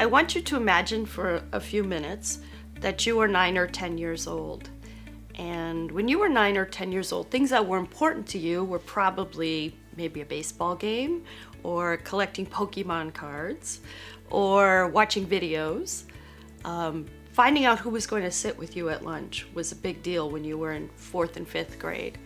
I want you to imagine for a few minutes that you were 9 or 10 years old. And when you were 9 or 10 years old, things that were important to you were probably maybe a baseball game, or collecting Pokemon cards, or watching videos. Finding out who was going to sit with you at lunch was a big deal when you were in 4th and 5th grade.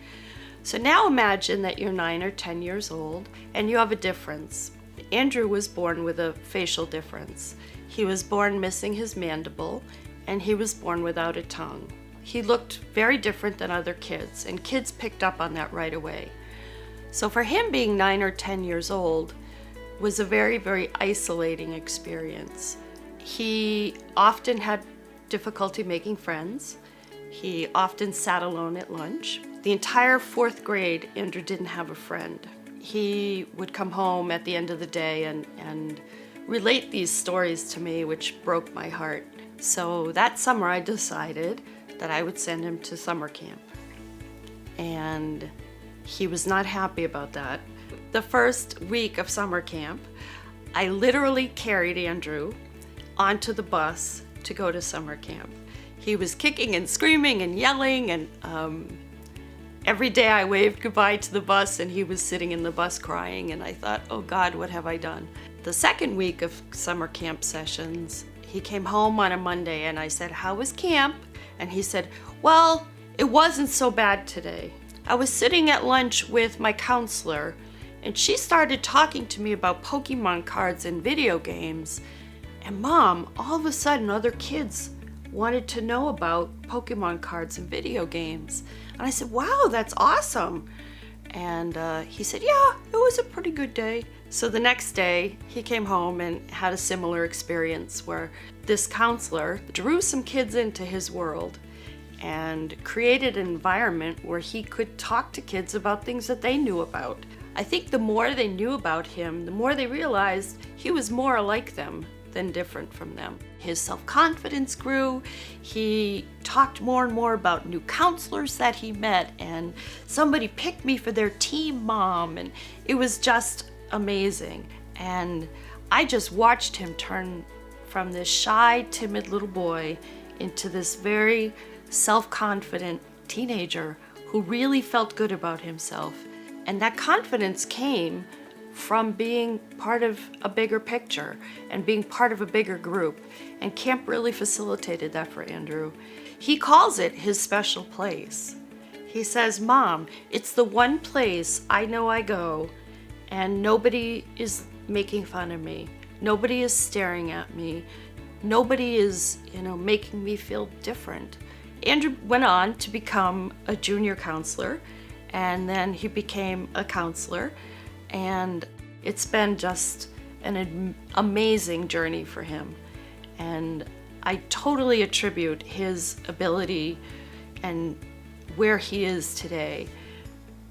So now imagine that you're 9 or 10 years old and you have a difference. Andrew was born with a facial difference. He was born missing his mandible, and he was born without a tongue. He looked very different than other kids, and kids picked up on that right away. So for him, being 9 or 10 years old was a very, very isolating experience. He often had difficulty making friends. He often sat alone at lunch. The entire 4th grade, Andrew didn't have a friend. He would come home at the end of the day and relate these stories to me, which broke my heart. So that summer I decided that I would send him to summer camp. And he was not happy about that. The first week of summer camp, I literally carried Andrew onto the bus to go to summer camp. He was kicking and screaming and yelling, and every day I waved goodbye to the bus and he was sitting in the bus crying, and I thought, oh God, what have I done? The second week of summer camp sessions, he came home on a Monday and I said, how was camp? And he said, well, it wasn't so bad today. I was sitting at lunch with my counselor and she started talking to me about Pokemon cards and video games. And Mom, all of a sudden other kids wanted to know about Pokemon cards and video games. And I said, wow, that's awesome. And he said, yeah, it was a pretty good day. So the next day he came home and had a similar experience where this counselor drew some kids into his world and created an environment where he could talk to kids about things that they knew about. I think the more they knew about him, the more they realized he was more like them than different from them. His self-confidence grew. He talked more and more about new counselors that he met, and somebody picked me for their team, Mom, and it was just amazing. And I just watched him turn from this shy, timid little boy into this very self-confident teenager who really felt good about himself. And that confidence came from being part of a bigger picture and being part of a bigger group. And camp really facilitated that for Andrew. He calls it his special place. He says, Mom, it's the one place I know I go and nobody is making fun of me. Nobody is staring at me. Nobody is, making me feel different. Andrew went on to become a junior counselor, and then he became a counselor. And it's been just an amazing journey for him. And I totally attribute his ability and where he is today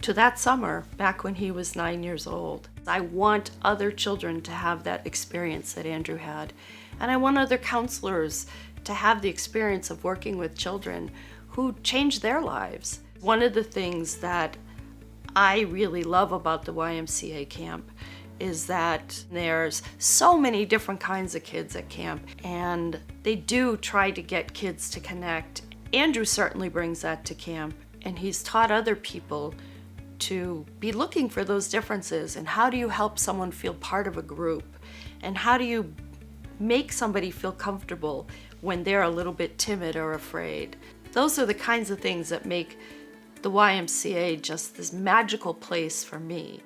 to that summer back when he was 9 years old. I want other children to have that experience that Andrew had. And I want other counselors to have the experience of working with children who changed their lives. One of the things that I really love about the YMCA camp is that there's so many different kinds of kids at camp, and they do try to get kids to connect. Andrew certainly brings that to camp, and he's taught other people to be looking for those differences, and how do you help someone feel part of a group, and how do you make somebody feel comfortable when they're a little bit timid or afraid. Those are the kinds of things that make the YMCA just this magical place for me.